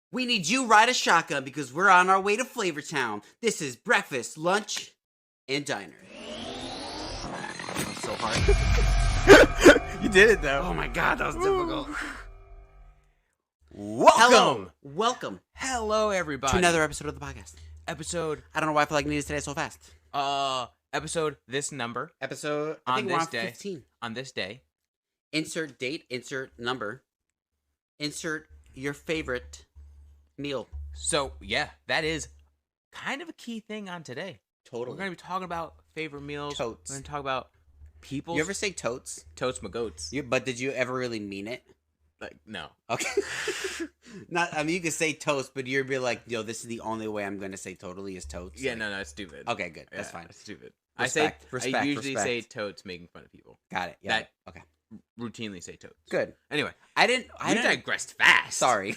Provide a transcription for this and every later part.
We need you ride a shotgun because we're on our way to Flavor Town. This is breakfast, lunch, and diner. That was so hard. You did it though. Oh my god, that was difficult. Welcome. Hello, everybody. To another episode of the podcast. Episode. I don't know why I feel like I need to say it so fast. Episode this number. Episode, I on think this we're on day. 15. On this day. Insert date, insert number, insert your favorite meal. So, yeah, that is kind of a key thing on today. Totally. We're going to be talking about favorite meals. Totes. We're going to talk about people. You ever say totes? Totes my goats. But did you ever really mean it? Like, no. Okay. I mean, you can say toast, but you'd be like, yo, this is the only way I'm going to say totally is totes. Yeah, like, no, it's stupid. Okay, good. That's fine. It's stupid. Respect, I usually say totes making fun of people. Got it. Yeah. Okay. Routinely say totes. Good. Anyway. I digressed fast. Sorry.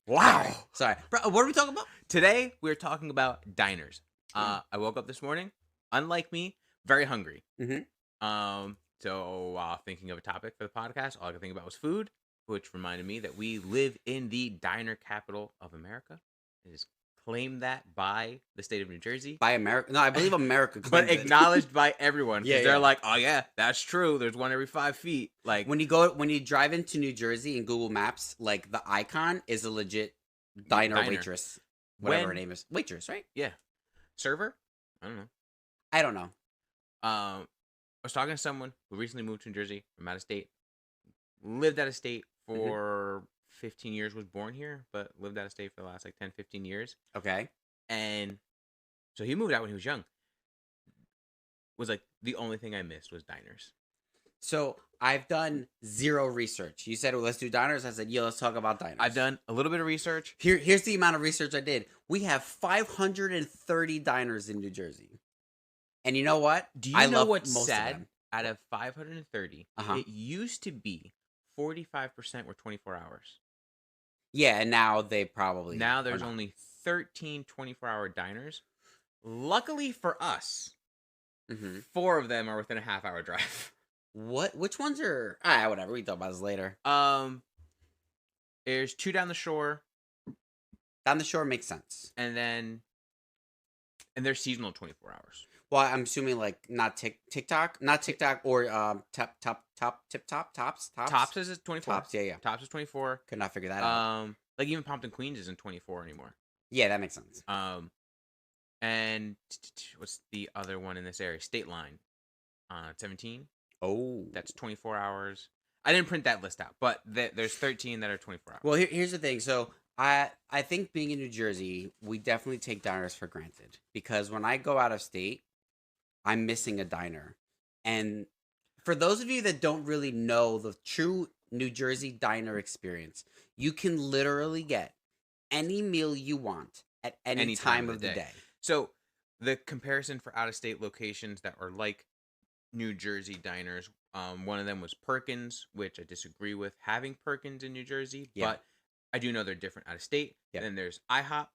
Wow. Sorry. Bro, what are we talking about? Today, we're talking about diners. I woke up this morning, unlike me, very hungry. Mm-hmm. So while thinking of a topic for the podcast, all I could think about was food, which reminded me that we live in the diner capital of America. It is claimed that by the state of New Jersey. By America? No, I believe America But claims it. acknowledged by everyone. Yeah, They're yeah. like, oh yeah, that's true. There's one every 5 feet. Like When you drive into New Jersey in Google Maps, like the icon is a legit diner. Waitress. Whatever her name is. Waitress, right? Yeah. Server? I don't know. I don't know. I was talking to someone who recently moved to New Jersey from out of state. Lived out of state for 15 years, was born here, but lived out of state for the last like 10, 15 years. Okay. And so he moved out when he was young. Was like, the only thing I missed was diners. So I've done zero research. You said, well, let's do diners. I said, yeah, let's talk about diners. I've done a little bit of research. Here's the amount of research I did. We have 530 diners in New Jersey. And you know what? Do you know what's most of sad? them. Out of 530, it used to be 45% were 24 hours. Yeah, and now they probably... Now there's only 13 24-hour diners. Luckily for us, 4 of them are within a half-hour drive. What? Which ones are... whatever. We can talk about this later. There's 2 down the shore. Down the shore makes sense. And they're seasonal 24 hours. Well, I'm assuming like not TikTok, not TikTok or Tops. Tops is 24. Tops, yeah. Tops is 24. Could not figure that out. Like even Pompton Queens isn't 24 anymore. Yeah, that makes sense. And what's the other one in this area? State Line, 17. Oh, that's 24 hours. I didn't print that list out, but there's 13 that are 24 hours. Well, here's the thing. So I think being in New Jersey, we definitely take diners for granted because when I go out of state, I'm missing a diner. And for those of you that don't really know the true New Jersey diner experience, you can literally get any meal you want at any time of the day. So the comparison for out-of-state locations that are like New Jersey diners, one of them was Perkins, which I disagree with having Perkins in New Jersey, but I do know they're different out of state. Yeah. Then there's IHOP.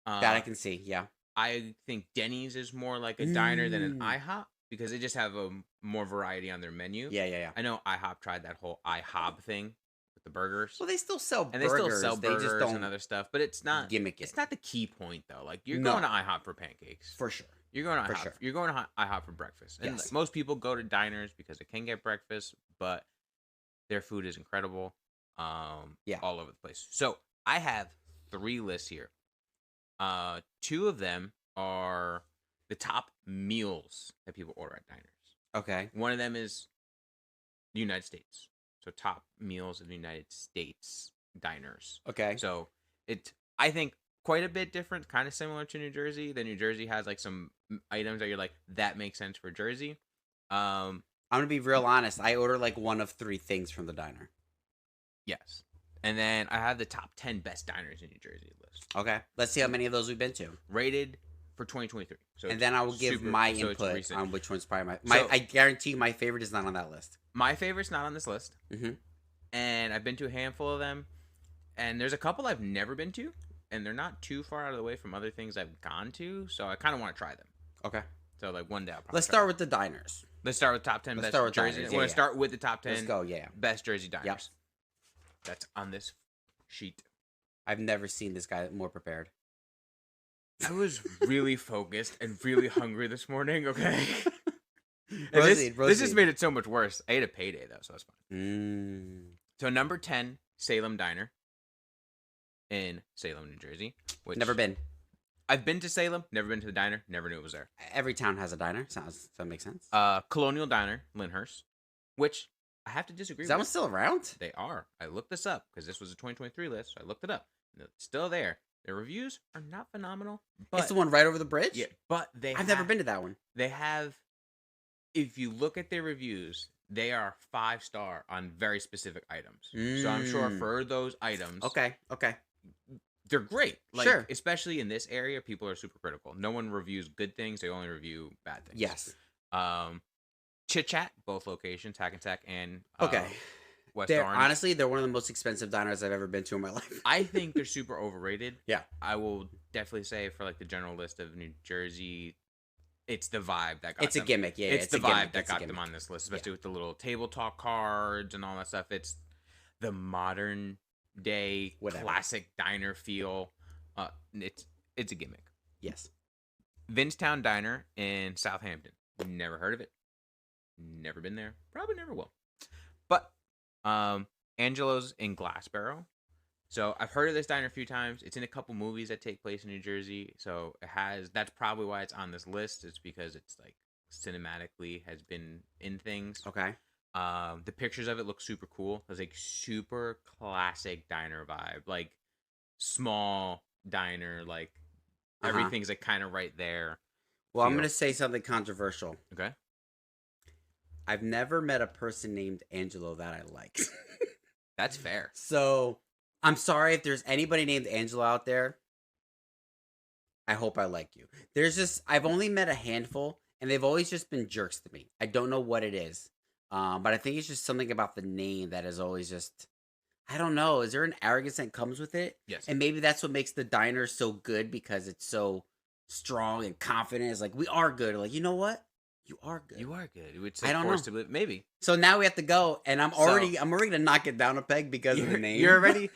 That I can see, yeah. I think Denny's is more like a diner than an IHOP because they just have a more variety on their menu. Yeah. I know IHOP tried that whole IHOB thing with the burgers. Well, they still sell burgers. And they still sell burgers just don't and other stuff, but it's not gimmick it. It's not the key point though. Like you're going to IHOP for pancakes. For sure. You're going to IHOP. You're going to IHOP for breakfast. And Yes. most people go to diners because they can get breakfast, but their food is incredible. All over the place. So I have 3 lists here. 2 of them are the top meals that people order at diners. Okay. One of them is the United States. So top meals of the United States diners. Okay. So it's, I think, quite a bit different, kind of similar to New Jersey. Then New Jersey has like some items that you're like, that makes sense for Jersey. I'm going to be real honest. I order like one of 3 things from the diner. Yes. And then I have the top 10 best diners in New Jersey list. Okay. Let's see how many of those we've been to. Rated for 2023. So and then I will give my input on which one's probably my I guarantee my favorite is not on that list. My favorite's not on this list. Mm-hmm. And I've been to a handful of them. And there's a couple I've never been to. And they're not too far out of the way from other things I've gone to. So I kind of want to try them. Okay. So like one day I'll probably Let's start with the diners. Let's start with top 10 best Jersey. I want to start with the top 10 Let's go, yeah. best Jersey diners. Yep. That's on this sheet. I've never seen this guy more prepared. I was really focused and really hungry this morning, okay? Proceed. This just made it so much worse. I ate a payday, though, so that's fine. Mm. So, number 10, Salem Diner in Salem, New Jersey. Which Never been. I've been to Salem, never been to the diner, never knew it was there. Every town has a diner. Sounds that makes sense. Colonial Diner, Lyndhurst, which I have to disagree with. Is that one still around? They are. I looked this up because this was a 2023 list, so I looked it up. It's still there. Their reviews are not phenomenal, but It's the one right over the bridge? yeah, but I've never been to that one. They have, if you look at their reviews, they are 5-star on very specific items. So I'm sure for those items, Okay. they're great. Like, Sure. especially in this area, people are super critical. No one reviews good things; they only review bad things. Yes. Chit Chat, both locations, Hackensack and Okay. West They're Orange. honestly, they're one of the most expensive diners I've ever been to in my life. I think they're super overrated. Yeah. I will definitely say for like the general list of New Jersey, it's the vibe that got It's them. a gimmick, yeah. It's the a vibe gimmick. that It's a got gimmick. them on this list, especially with the little table talk cards and all that stuff. It's the modern day Whatever. classic diner feel. It's a gimmick. Yes. Vincetown Diner in Southampton. Never heard of it. Never been there. Probably never will. But Angelo's in Glassboro. So I've heard of this diner a few times. It's in a couple movies that take place in New Jersey. So it has. That's probably why it's on this list. It's because it's like cinematically has been in things. Okay. The pictures of it look super cool. It's like super classic diner vibe, like small diner, like everything's like kind of right there. Well, I'm gonna say something controversial. Okay. I've never met a person named Angelo that I like. That's fair. So I'm sorry if there's anybody named Angelo out there. I hope I like you. I've only met a handful, and they've always just been jerks to me. I don't know what it is, but I think it's just something about the name that is always just. I don't know. Is there an arrogance that comes with it? Yes. And maybe that's what makes the diner so good because it's so strong and confident. It's like, we are good. Like, you know what? You are good. You are good. Which I don't know. to believe, maybe. So now we have to go, and I'm already gonna knock it down a peg because of the name. You're already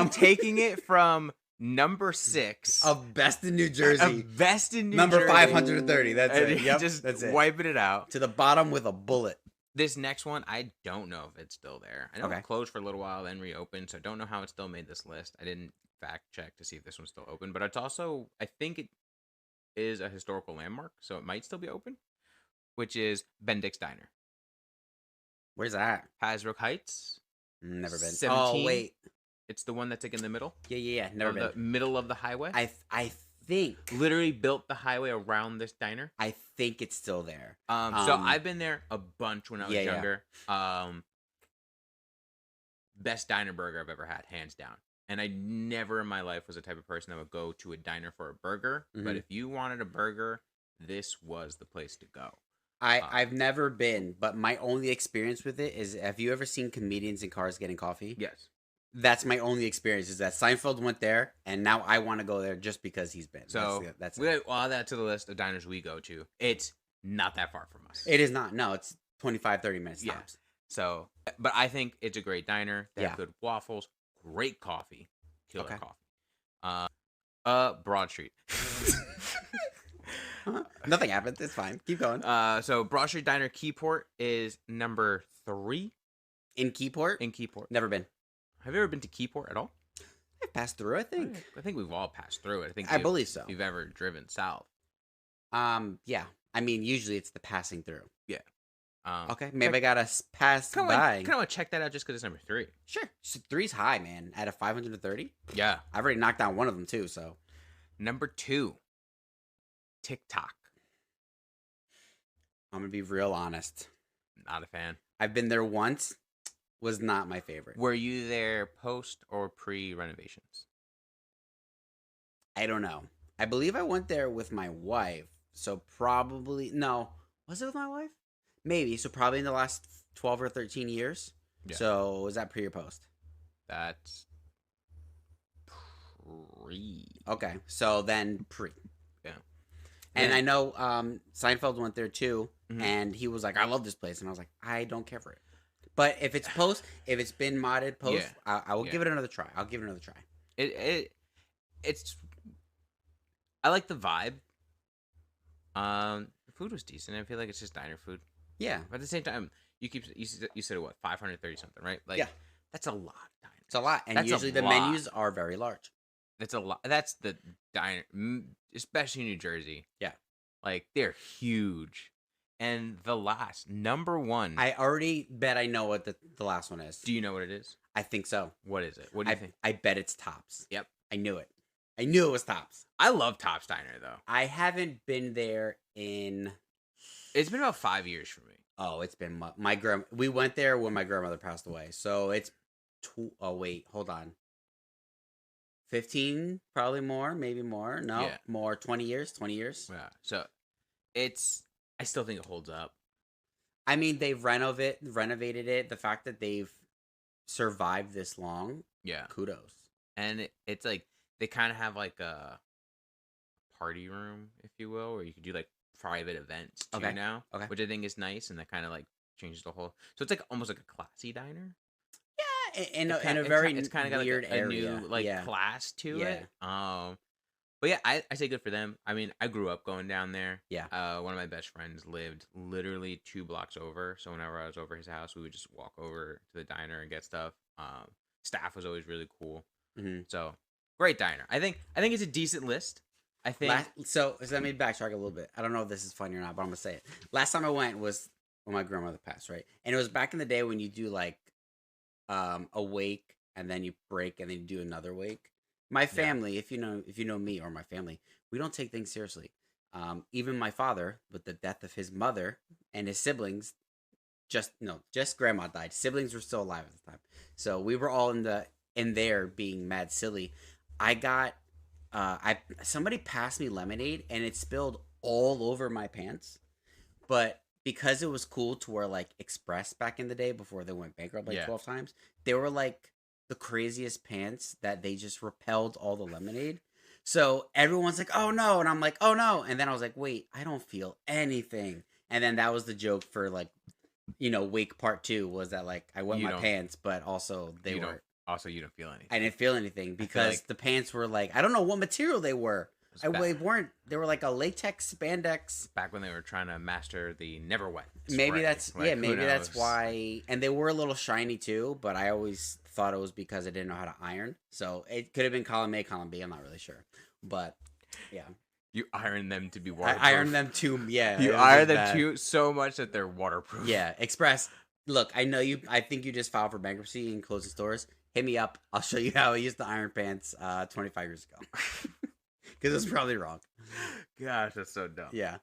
taking it from number 6 of best in New Jersey. Of best in New number Jersey. 530. That's and it. Yep, just that's it. Wiping it out To the bottom with a bullet. This next one, I don't know if it's still there. I know Okay. it closed for a little while, then reopened, so I don't know how it still made this list. I didn't fact check to see if this one's still open, but it's also, I think it is a historical landmark, so it might still be open, which is Bendick's Diner. Where's that? Hasbrook Heights. Never been. 17. Oh, wait. It's the one that's like in the middle. Yeah. Never been. The middle of the highway. I think. Literally built the highway around this diner. I think it's still there. So I've been there a bunch when I was younger. Best diner burger I've ever had, hands down. And I never in my life was the type of person that would go to a diner for a burger. But if you wanted a burger, this was the place to go. I've never been, but my only experience with it is, have you ever seen Comedians in Cars Getting Coffee? Yes. That's my only experience, is that Seinfeld went there, and now I want to go there just because he's been. So that's we'll add that to the list of diners we go to. It's not that far from us. It is not. No, it's 25, 30 minutes tops. So, but I think it's a great diner. They have Yeah. good waffles, great coffee, killer Okay. coffee. Broad Street. Nothing happened. It's fine. Keep going. So Broad Street Diner Keyport is number 3 In Keyport? in Keyport. Never been. Have you ever been to Keyport at all? I've passed through, I think. I think we've all passed through it. I believe so. If you've ever driven south. Yeah. I mean, usually it's the passing through. Yeah. Okay, maybe I gotta pass by. Kind of want to check that out just because it's number 3. Sure. So 3's high, man. Out of 530? Yeah. I've already knocked down one of them, too, so. Number 2, TikTok. I'm gonna be real honest. Not a fan. I've been there once. Was not my favorite. Were you there post or pre renovations? I don't know. I believe I went there with my wife. So probably, no. Was it with my wife? Maybe. So probably in the last 12 or 13 years. Yeah. So was that pre or post? That's pre. Okay. So then pre. Yeah. And I know Seinfeld went there too. Mhm. And he was like, I love this place. And I was like, I don't care for it. But if it's post, if it's been modded post, Yeah. I will give it another try. I'll give it another try. It's I like the vibe. The food was decent. I feel like it's just diner food. Yeah. But at the same time, you said what 530 something, right? Like Yeah. that's a lot of diners. It's a lot, and That's usually the menus are very large. That's a lot. That's the diner, especially New Jersey. Yeah. Like they're huge. And the last number one, I already bet I know what the last one is. do you know what it is? I think so. What is it? What do you think? I bet it's Tops. Yep. I knew it. I knew it was Tops. I love Tops Diner though. I haven't been there in. It's been about 5 years for me. Oh, it's been my grand. We went there when my grandmother passed away, so it's. Oh wait, hold on. 15, probably more, maybe more. No, Yeah. more. 20 years. 20 years. Yeah. So I still think it holds up. I mean, they've renovated it. The fact that they've survived this long. Yeah. Kudos. And it's like they kind of have like a party room, if you will, where you could do like private events too now. Okay. Which I think is nice, and that kind of like changes the whole. So it's like almost like a classy diner. Yeah, in a It's very kind of got weird like a area. new like yeah. class to Yeah. it. But yeah, I say good for them. I mean, I grew up going down there. Yeah. One of my best friends lived literally 2 blocks over. So whenever I was over his house, we would just walk over to the diner and get stuff. Staff was always really cool. Mm-hmm. So great diner. I think it's a decent list. I think. So let me backtrack a little bit. I don't know if this is funny or not, but I'm gonna say it. Last time I went was when my grandmother passed, right? And it was back in the day when you do like a wake and then you break and then you do another wake. My family, if you know me or my family, we don't take things seriously. Even my father, with the death of his mother and his siblings, just grandma died. Siblings were still alive at the time, so we were all in there being mad silly. I got somebody passed me lemonade and it spilled all over my pants, but because it was cool to wear like Express back in the day before they went bankrupt like 12 times, they were like the craziest pants that they just repelled all the lemonade. So everyone's like, oh no. And I'm like, oh no. And then I was like, wait, I don't feel anything. And then that was the joke for like, wake part 2 was that like I wet my pants, but also you don't feel anything. I didn't feel anything because the pants were like, I don't know what material they were. They were like a latex spandex. Back when they were trying to master the never wet spray. Maybe that's that's why. And they were a little shiny too, but I always thought it was because I didn't know how to iron. So it could have been column A, column B. I'm not really sure, but yeah. You iron them to be waterproof. I iron them too. Yeah, you iron them too so much that they're waterproof. Yeah, Express. Look, I know you. I think you just filed for bankruptcy and closing stores. Hit me up. I'll show you how I used the iron pants 25 years ago. Because it's probably wrong. Gosh, that's so dumb. Yeah.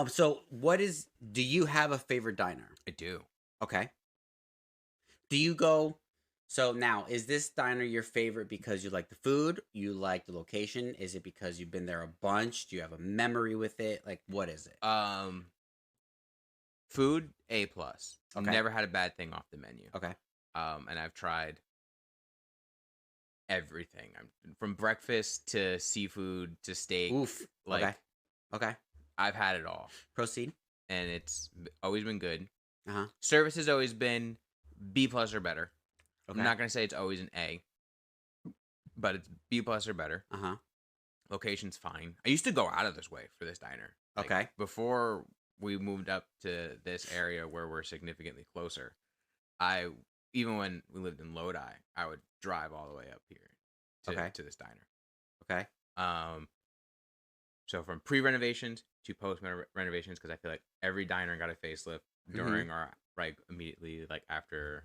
So do you have a favorite diner? I do. Okay. Do you go, so now, is this diner your favorite because you like the food? You like the location? Is it because you've been there a bunch? Do you have a memory with it? Like, what is it? Food, A+. Okay. Never had a bad thing off the menu. Okay. And I've tried everything. From breakfast to seafood to steak. Oof. Okay. I've had it all. Proceed. And it's always been good. Uh-huh. Service has always been B+ or better. Okay. I'm not going to say it's always an A, but it's B+ or better. Uh-huh. Location's fine. I used to go out of this way for this diner. Like, okay. Before we moved up to this area where we're significantly closer, even when we lived in Lodi, I would drive all the way up here to this diner. Okay. So from pre-renovations to post-renovations, because I feel like every diner got a facelift during or immediately after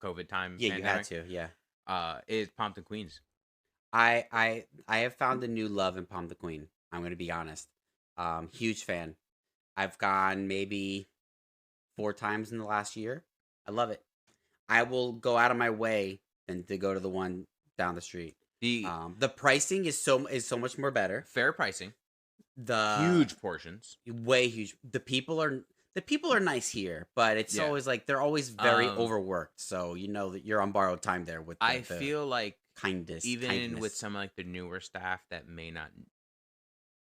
COVID time. Yeah, pandemic. you had to. Yeah. Is Pompton Queens. I have found a new love in Pompton Queen. I'm going to be honest. Huge fan. I've gone maybe 4 times in the last year. I love it. I will go out of my way than to go to the one down the street. The pricing is so much more better. Fair pricing. The huge portions. Way huge. The people are nice here, but it's always like they're always very overworked. So that you're on borrowed time there with I feel like kindness. With some the newer staff that may not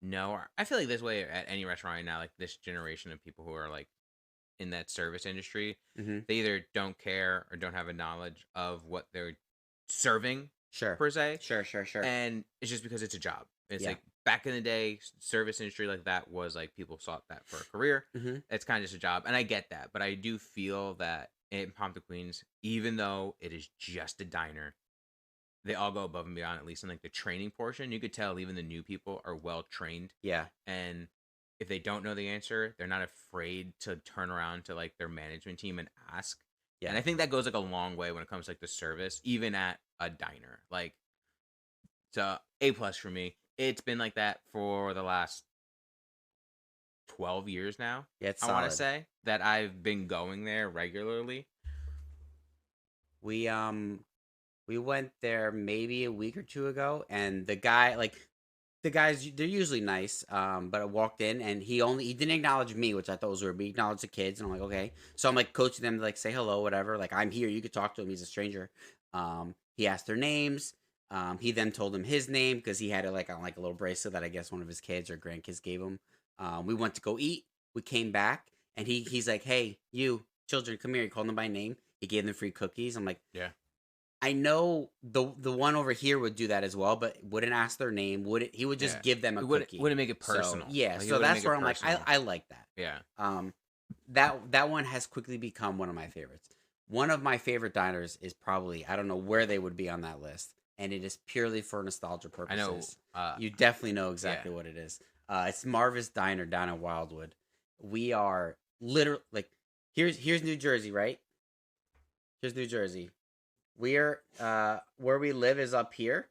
know, or I feel like this way at any restaurant right now, like this generation of people who are in that service industry, mm-hmm. they either don't care or don't have a knowledge of what they're serving Sure. per se. Sure. And it's just because it's a job. It's Yeah. like back in the day, service industry like that was like people sought that for a career. Mm-hmm. It's kind of just a job, and I get that, but I do feel that in Palm to Queens, even though it is just a diner, they all go above and beyond, at least in like the training portion. You could tell even the new people are well trained. Yeah. And if they don't know the answer, they're not afraid to turn around to like their management team and ask. Yeah. And I think that goes like a long way when it comes to like the service, even at a diner. Like, it's A+ for me. It's been like that for the last 12 years now. Yeah, it's I want to solid. say that I've been going there regularly. We went there maybe a week or two ago, and the guys, they're usually nice. But I walked in and he didn't acknowledge me, which I thought was weird. But he acknowledged the kids, and I'm like, okay. So I'm like coaching them to like say hello, whatever. Like, I'm here, you could talk to him. He's a stranger. He asked their names. He then told him his name because he had it like on like a little bracelet that I guess one of his kids or grandkids gave him. We went to go eat. We came back, and he's like, "Hey, you children, come here." He called them by name. He gave them free cookies. I'm like, Yeah. I know the one over here would do that as well, but wouldn't ask their name. He would just give them a cookie. Wouldn't make it So, personal. yeah, Like, he so wouldn't that's make it where I'm like, personal. I like that. Yeah. That one has quickly become one of my favorites. One of my favorite diners is probably, I don't know where they would be on that list, and it is purely for nostalgia I know. purposes. You definitely know exactly what it is. It's Marvis Diner down in Wildwood. We are literally like, here's New Jersey, right? Here's New Jersey. We're where we live is up here,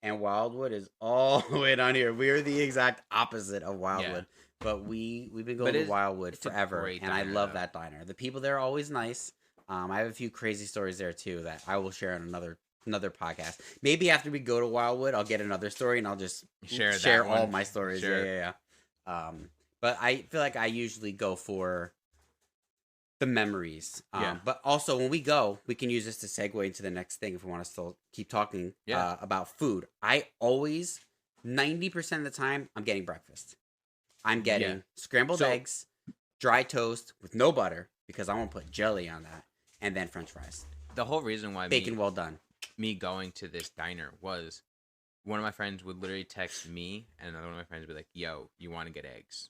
and Wildwood is all the way down here. We are the exact opposite of Wildwood. But we've been going to Wildwood forever, and I love that diner. The people there are always nice. I have a few crazy stories there too that I will share on another podcast. Maybe after we go to Wildwood, I'll get another story and I'll just share all my stories. Sure. Yeah. But I feel like I usually go for the memories. But also when we go, we can use this to segue into the next thing if we want to still keep talking about food. I always, 90% of the time, I'm getting breakfast. I'm getting scrambled eggs, dry toast with no butter because I want to put jelly on that, and then French fries. The whole reason why bacon well done. Me going to this diner was one of my friends would literally text me, and another one of my friends would be like, "Yo, you want to get eggs?"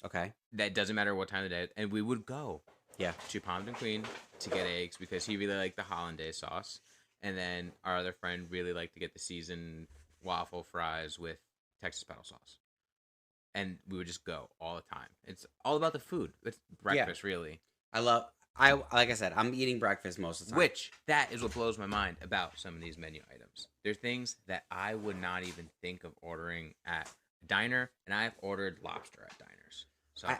Okay. That doesn't matter what time of the day, and we would go to Palm and Queen to get eggs because he really liked the hollandaise sauce, and then our other friend really liked to get the seasoned waffle fries with Texas pedal sauce. And we would just go all the time. It's all about the food. It's breakfast, really. Like I said, I'm eating breakfast most of the time. Which, that is what blows my mind about some of these menu items. There's things that I would not even think of ordering at a diner, and I've ordered lobster at diners.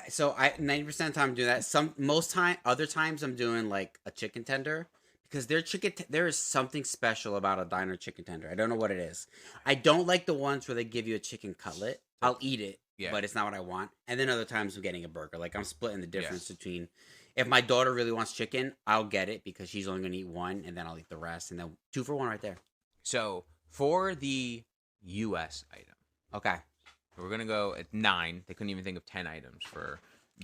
So I 90% of the time I'm doing that. Other times I'm doing like a chicken tender. Because there is something special about a diner chicken tender. I don't know what it is. I don't like the ones where they give you a chicken cutlet. I'll eat it, but it's not what I want. And then other times I'm getting a burger. Like, I'm splitting the difference between, if my daughter really wants chicken, I'll get it because she's only going to eat one, and then I'll eat the rest. And then 2 for 1 right there. So, for the U.S. item. Okay. We're going to go at 9. They couldn't even think of 10 items for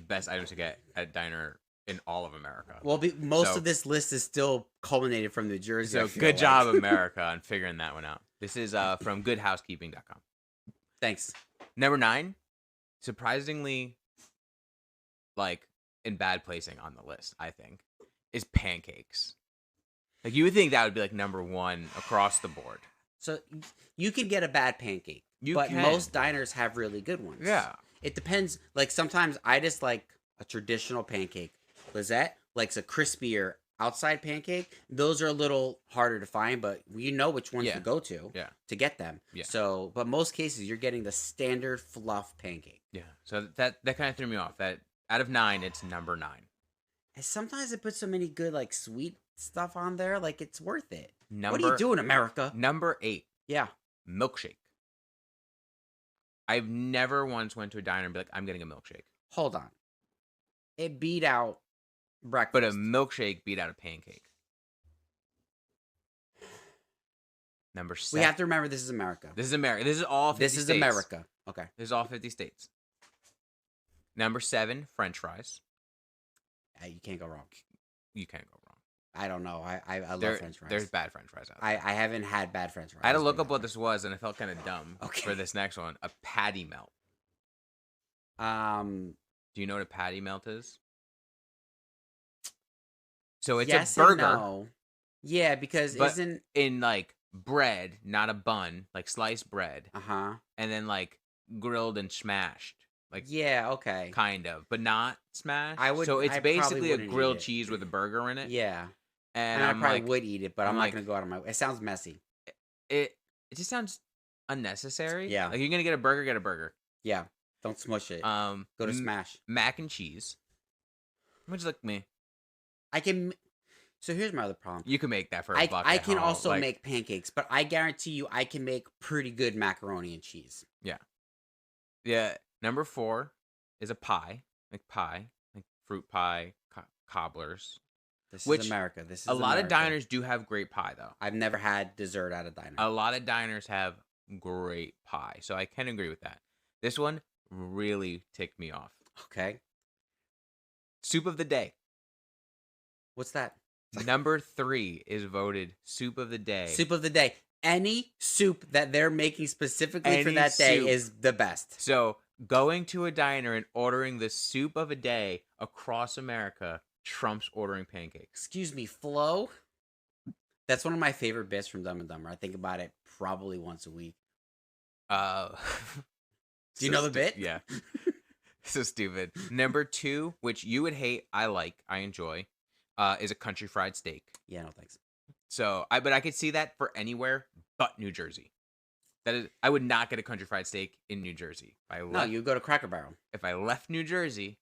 best items to get at a diner in all of America. Well, most of this list is still culminated from New Jersey. So good job, America, on figuring that one out. This is from goodhousekeeping.com. Thanks. Number 9, surprisingly, like, in bad placing on the list, I think, is pancakes. Like, you would think that would be like number 1 across the board. So you can get a bad pancake, but most diners have really good ones. Yeah. It depends. Like, sometimes I just like a traditional pancake. Lizette likes a crispier outside pancake. Those are a little harder to find, but you know which ones to go to get them. Yeah. So, but most cases you're getting the standard fluff pancake. Yeah. So that kind of threw me off. That out of 9, it's number 9. And sometimes it puts so many good like sweet stuff on there, like it's worth it. What are you Number doing, America? Number 8. Yeah. Milkshake. I've never once went to a diner and be like, I'm getting a milkshake. Hold on. It beat out breakfast. But a milkshake beat out a pancake. Number 7. We have to remember this is America. This is America. This is all 50 states. This is America. Okay. This is all 50 states. Number 7, French fries. You can't go wrong. You can't go wrong. I don't know. I love French fries. There's bad French fries out there. I haven't had bad French fries. I had to look up what this was, and I felt kind of dumb Okay. for this next one. A patty melt. Do you know what a patty melt is? So it's yes a burger. And no. Yeah, because but isn't in like bread, not a bun, like sliced bread. And then like grilled and smashed. Like yeah, okay. Kind of, but not smashed. I would. So it's I basically a grilled cheese with a burger in it. Yeah. And I probably would eat it, but I'm not like, gonna go out of my way. It sounds messy. It just sounds unnecessary. Yeah. Like you're gonna get a burger, get a burger. Yeah. Don't smush it. Go to smash. Mac and cheese. Which like me. I can. So here's my other problem. You can make that for a buck. I can also make pancakes, but I guarantee you, I can make pretty good macaroni and cheese. Yeah. Yeah. Number 4 is a pie, like fruit pie, cobblers. This is America. This is a lot of diners do have great pie, though. I've never had dessert at a diner. A lot of diners have great pie, so I can agree with that. This one really ticked me off. Okay. Soup of the day. What's that? Number 3 is voted soup of the day. Soup of the day. Any soup that they're making specifically for that day is the best. So going to a diner and ordering the soup of a day across America trumps ordering pancakes. Excuse me, Flo? That's one of my favorite bits from Dumb and Dumber. I think about it probably once a week. Do you know the bit? Yeah. So stupid. Number 2, which you would hate, I enjoy, is a country fried steak. Yeah, no thanks. So but I could see that for anywhere but New Jersey. That is, I would not get a country fried steak in New Jersey. No, you go to Cracker Barrel. If I left New Jersey,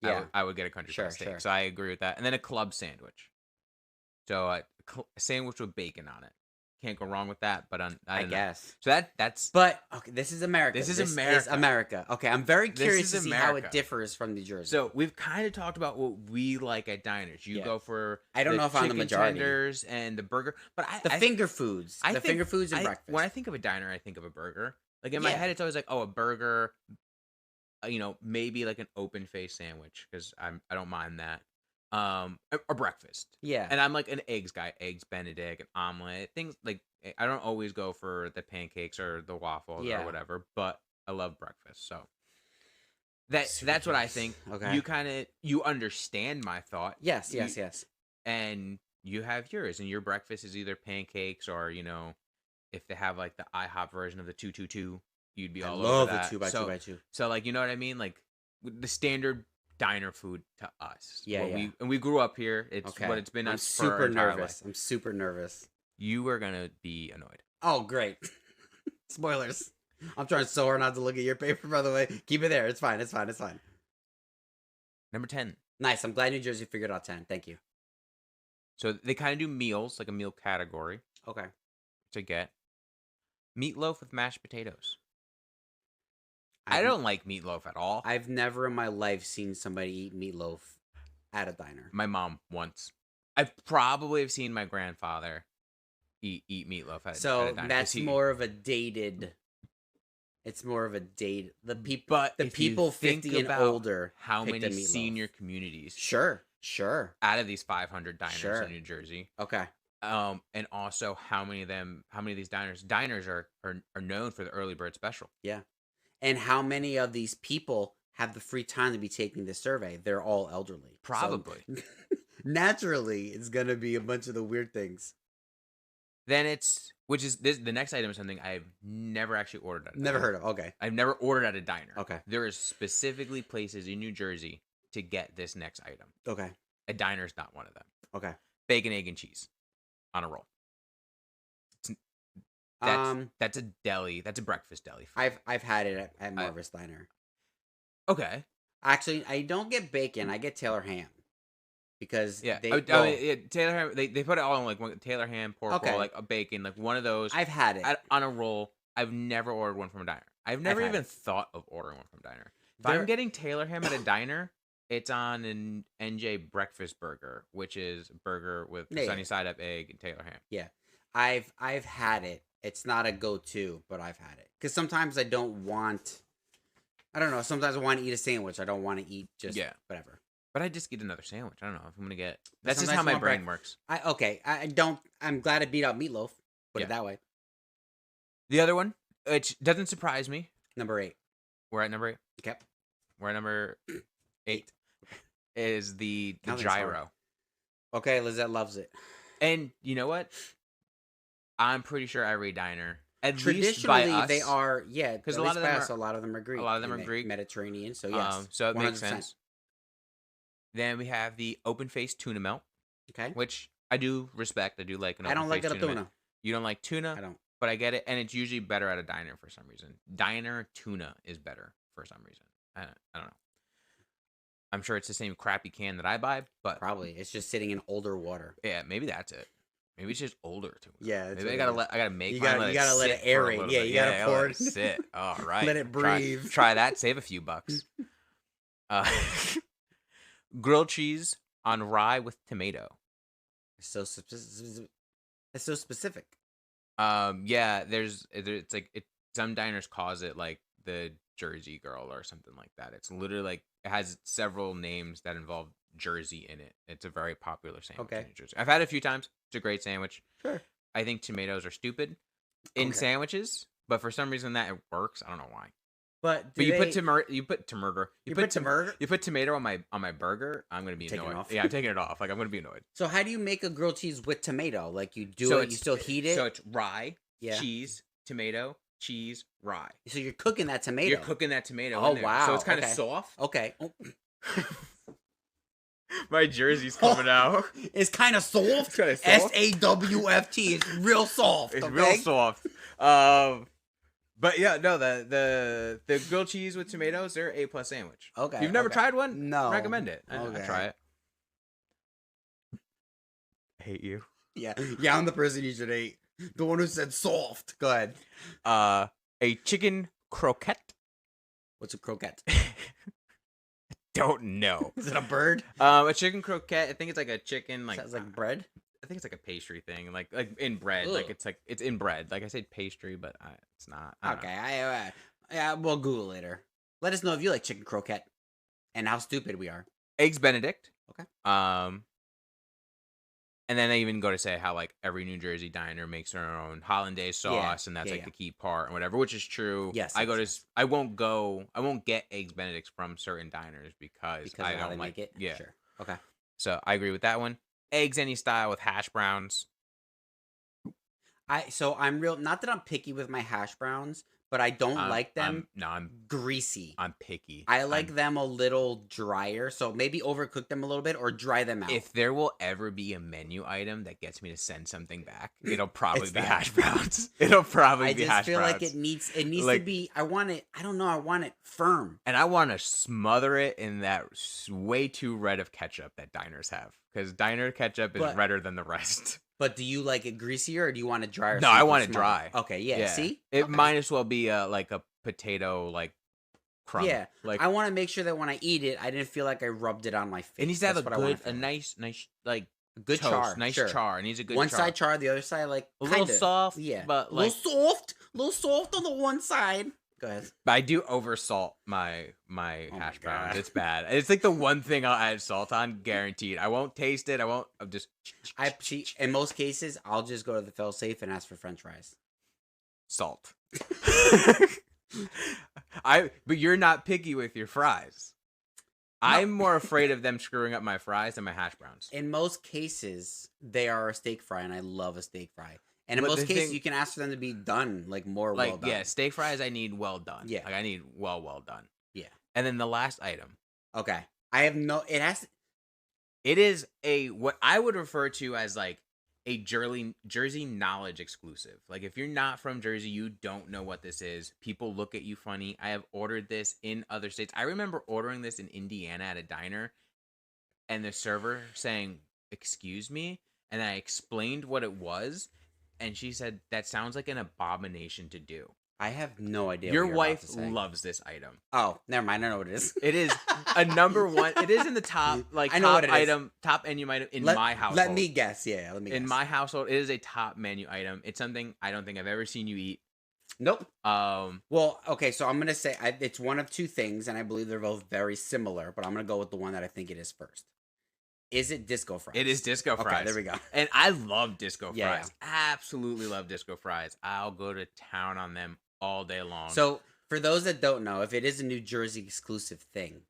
yeah, I would get a country fried steak. Sure. So I agree with that. And then a club sandwich. So a sandwich with bacon on it. Can't go wrong with that. But I guess. So that's. But okay, this is America. This is America. Okay, I'm very curious to see how it differs from New Jersey. So we've kind of talked about what we like at diners. You go for I don't know if I'm the majority. Tenders and the burger, but the finger foods. The finger foods and breakfast. When I think of a diner, I think of a burger. Like in my head, it's always like, oh, a burger. Maybe like an open face sandwich because I don't mind that. Or breakfast. Yeah. And I'm like an eggs guy, eggs Benedict, an omelet, things like I don't always go for the pancakes or the waffles or whatever, but I love breakfast. So that's what I think. Okay. You understand my thought. Yes. And you have yours, and your breakfast is either pancakes or, if they have like the IHOP version of the 222, you'd be all over that. I love the 2x2x2. So like, you know what I mean? Like the standard diner food to us. And we grew up here. It's what it's been. I'm super nervous. I'm super nervous. You are gonna be annoyed. Oh, great! Spoilers. I'm trying so hard not to look at your paper. By the way, keep it there. It's fine. Number 10. Nice. I'm glad New Jersey figured out 10. Thank you. So they kind of do meals, like a meal category. Okay. To get meatloaf with mashed potatoes. I don't like meatloaf at all. I've never in my life seen somebody eat meatloaf at a diner. My mom once. I probably have seen my grandfather eat meatloaf at a diner. That's more of a dated. It's more of a date. The people 50 and older. How many senior communities? Sure. Out of these 500 diners in New Jersey. Okay. And also how many of these diners are known for the early bird special. Yeah. And how many of these people have the free time to be taking this survey? They're all elderly. Probably. So, naturally, it's going to be a bunch of the weird things. Then the next item is something I've never actually ordered at a diner. Never heard of. Okay. I've never ordered at a diner. Okay. There is specifically places in New Jersey to get this next item. Okay. A diner is not one of them. Okay. Bacon, egg, and cheese on a roll. That's a deli. That's a breakfast deli. I've had it at Marvis Diner. Okay. Actually, I don't get bacon. I get Taylor ham. Because Taylor ham. They put it all in like one Taylor ham, pork roll, like a bacon, like one of those. I've had it on a roll. I've never ordered one from a diner. I've never even thought of ordering one from a diner. If I'm getting Taylor ham at a diner, it's on an NJ breakfast burger, which is a burger with sunny side up egg and Taylor ham. Yeah, I've had it. It's not a go-to, but I've had it. Because sometimes I don't want... I don't know. Sometimes I want to eat a sandwich. I don't want to eat just whatever. But I just get another sandwich. I don't know if I'm gonna get. That's just how my brain works. I don't. I'm glad it beat out meatloaf. Put it that way. The other one, which doesn't surprise me. Number 8. We're at number 8. Okay. We're at number 8. Is the gyro. Okay, Lizette loves it. And you know what? I'm pretty sure every diner, at traditionally, least by us, they are because a lot of them are Greek. A lot of them are Greek, Mediterranean. So yes, so it 100%. Makes sense. Then we have the open-faced tuna melt. Okay. Which I do respect. I do like an open-faced tuna. I don't like that tuna. You don't like tuna? I don't. But I get it, and it's usually better at a diner for some reason. Diner tuna is better for some reason. I don't know. I'm sure it's the same crappy can that I buy, but probably it's just sitting in older water. Yeah, maybe that's it. Maybe it's just older tuna. Yeah, maybe I gotta make. You gotta let it aerate. Yeah, you gotta pour it. Sit. All right. Let it breathe. Try that. Save a few bucks. Grilled cheese on rye with tomato. It's so specific. Yeah, it's like some diners calls it like the Jersey girl or something like that. It's literally like it has several names that involve Jersey in it. It's a very popular sandwich in New Jersey. I've had it a few times. It's a great sandwich. Sure. I think tomatoes are stupid in sandwiches, but for some reason that it works. I don't know why. But you put tomato on my burger, I'm gonna be annoyed. Yeah, I'm taking it off. Like I'm gonna be annoyed. So how do you make a grilled cheese with tomato? Like you do it, you still heat it. So it's rye, cheese, tomato, cheese, rye. So you're cooking that tomato. You're cooking that tomato. Oh wow! So it's kind of soft. Okay. My jersey's coming out. It's kind of soft. SAWFT. It's real soft. It's real soft. But yeah, no, the grilled cheese with tomatoes, they're A+ sandwich. Okay. You've never tried one? No. Recommend it. I try it. I hate you. Yeah, I'm the person you should hate. The one who said soft. Go ahead. A chicken croquette. What's a croquette? Don't know. Is it a bird? A chicken croquette. I think it's like a chicken like sounds like bread. I think it's like a pastry thing, like in bread. Ugh. Like it's in bread. Like I said pastry, but it's not. Okay, we'll Google later. Let us know if you like chicken croquette and how stupid we are. Eggs Benedict. Okay. And then they even go to say how like every New Jersey diner makes their own hollandaise sauce, and that's the key part and whatever, which is true. Yes. I won't get Eggs Benedicts from certain diners because I don't like it. Yeah. Sure. Okay. So I agree with that one. Eggs any style with hash browns. I'm real. Not that I'm picky with my hash browns, but I don't like them. I'm greasy. I'm picky. I like them a little drier, so maybe overcook them a little bit or dry them out. If there will ever be a menu item that gets me to send something back, it'll probably be hash browns. It'll probably be hash browns. I just feel like it needs to be. I want it. I don't know. I want it firm, and I want to smother it in that way too red of ketchup that diners have, because diner ketchup is redder than the rest. But do you like it greasier or do you want it drier? No, I want it dry. Okay, yeah. See? It might as well be like a potato like crumb. Yeah. Like I want to make sure that when I eat it, I didn't feel like I rubbed it on my face. It needs to have a nice like good toast, char. Nice char. It needs a good one side char, the other side like a little soft. Yeah. But like a little soft on the one side. Go ahead. But I do over salt my hash browns. It's bad. It's like the one thing I'll add salt on, guaranteed. I won't taste it. I'm just. In most cases, I'll just go to the fail safe and ask for French fries. Salt. But you're not picky with your fries. No. I'm more afraid of them screwing up my fries than my hash browns. In most cases, they are a steak fry, and I love a steak fry. And in most cases, you can ask for them to be done, like well done. Yeah, steak fries, I need well done. Yeah. Like, I need well done. Yeah. And then the last item. Okay. It is what I would refer to as, like, a Jersey knowledge exclusive. Like, if you're not from Jersey, you don't know what this is. People look at you funny. I have ordered this in other states. I remember ordering this in Indiana at a diner, and the server saying, "Excuse me?" And I explained what it was. And she said, "That sounds like an abomination to do." I have no idea. Your wife loves this item. Oh, never mind. I know what it is. It is a number one. It is in the top, like I know top what it item, is. Top menu item in my household. Let me guess. Yeah, let me guess. In my household, it is a top menu item. It's something I don't think I've ever seen you eat. Nope. Well, okay, so I'm gonna say it's one of two things, and I believe they're both very similar. But I'm gonna go with the one that I think it is first. Is it disco fries? It is disco fries. Okay, there we go. And I love disco Yeah. fries. Absolutely love disco fries. I'll go to town on them all day long. So for those that don't know, if it is a New Jersey exclusive thing,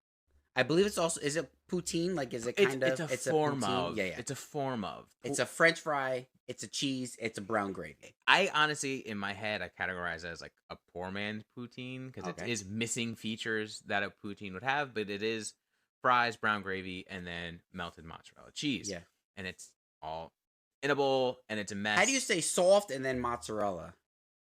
I believe it's also, is it poutine? Like, is it kind of? It's a form poutine? of. Yeah, yeah. It's a form of. It's a French fry. It's a cheese. It's a brown gravy. I honestly, in my head, I categorize it as like a poor man's poutine because it is missing features that a poutine would have, but it is fries, brown gravy, and then melted mozzarella cheese. Yeah. And it's all in a bowl, and it's a mess. How do you say soft and then mozzarella?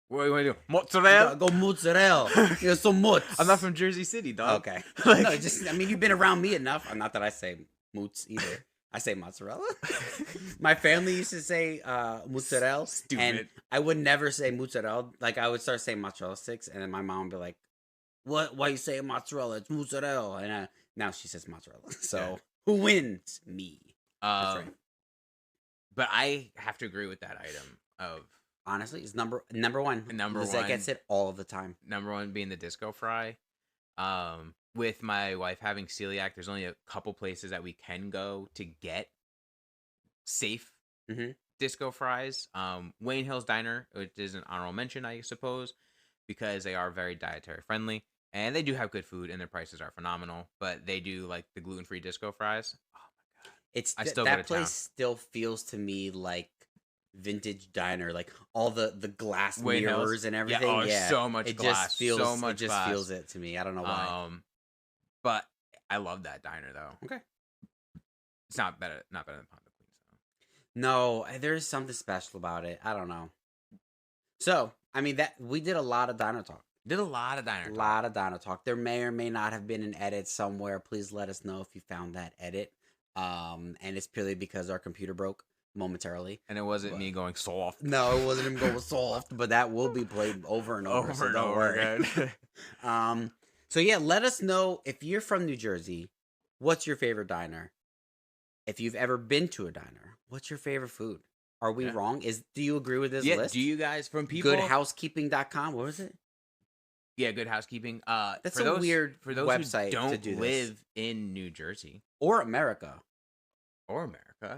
What do you want to do? Mozzarella? Go mozzarella. You're so mozz. I'm not from Jersey City, dog. Okay. Like, no, just, I mean, you've been around me enough. Not that I say mozz either. I say mozzarella. My family used to say mozzarella. Stupid. And I would never say mozzarella. Like, I would start saying mozzarella sticks, and then my mom would be like, "What? Why you say mozzarella? It's mozzarella." And now she says mozzarella. So, Yeah. who wins? Me. That's right. But I have to agree with that item of... Honestly, it's number one. Number Lizette one. gets it all of the time. Number one being the disco fry. With my wife having celiac, there's only a couple places that we can go to get safe disco fries. Wayne Hill's Diner, which is an honorable mention, I suppose, because they are very dietary friendly. And they do have good food, and their prices are phenomenal. But they do like the gluten-free disco fries. Oh my god! I still that place still feels to me like vintage diner, like all the glass Wayne mirrors Hills. and everything. Yeah, Yeah, so much it glass. just feels So much it just glass. feels it to me. I don't know why. But I love that diner though. Okay, it's not better than Pond of Queens though. No, there's something special about it. I don't know. So I mean that we did a lot of diner talk. Did a lot of diner talk. A lot of diner talk. There may or may not have been an edit somewhere. Please let us know if you found that edit. And it's purely because our computer broke momentarily. And it wasn't me going soft. No, it wasn't him going soft, but that will be played over and over. Over and over again. So yeah, let us know if you're from New Jersey, what's your favorite diner? If you've ever been to a diner, what's your favorite food? Are we wrong? Do you agree with this list? Do you guys from people Goodhousekeeping.com? What was it? Yeah, Good Housekeeping. That's a weird for those website who don't to do live in New Jersey or America.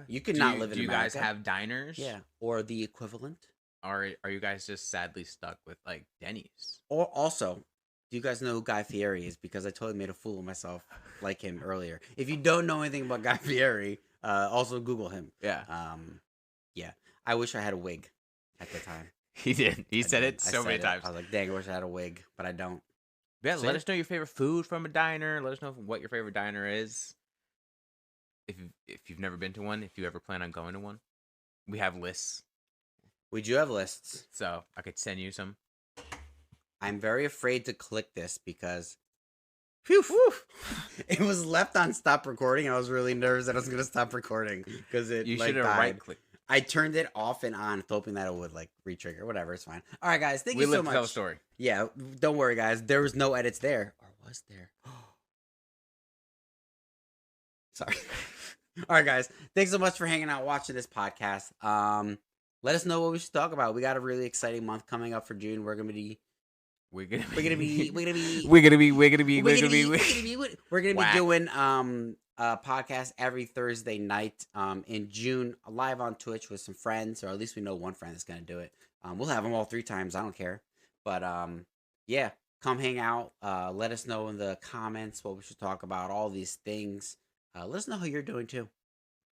You could not live in America. Do you guys have diners? Yeah, or the equivalent. Or are you guys just sadly stuck with like Denny's? Or also, do you guys know who Guy Fieri is? Because I totally made a fool of myself like him earlier. If you don't know anything about Guy Fieri, also Google him. Yeah. Yeah. I wish I had a wig at the time. He did. He said it so many times. I was like, dang, I wish I had a wig, but I don't. Yeah, let us know your favorite food from a diner. Let us know what your favorite diner is. If you've never been to one, if you ever plan on going to one, we have lists. We do have lists. So I could send you some. I'm very afraid to click this because it was left on stop recording. I was really nervous that I was going to stop recording because it you like should have right clicked. I turned it off and on, hoping that it would like re-trigger. Whatever, it's fine. All right, guys, thank you so much. We lived to tell the story. Yeah, don't worry, guys. There was no edits there, or was there? Sorry. All right, guys, thanks so much for hanging out, watching this podcast. Let us know what we should talk about. We got a really exciting month coming up for June. We're gonna be doing a podcast every Thursday night in June, live on Twitch with some friends, or at least we know one friend that's gonna do it. We'll have them all 3 times. I don't care, but yeah, come hang out. Let us know in the comments what we should talk about. All these things. Let us know how you're doing too.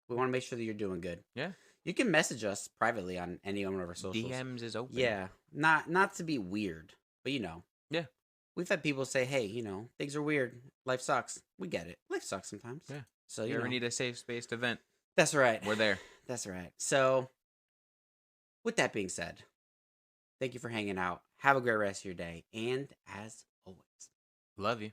We want to make sure that you're doing good. Yeah. You can message us privately on any one of our socials. DMs is open. Yeah, not to be weird, but yeah, we've had people say, "Hey, things are weird. Life sucks." We get it. Life sucks sometimes. Yeah. So you ever need a safe spaced event? That's right. We're there. That's right. So, with that being said, thank you for hanging out. Have a great rest of your day, and as always, love you.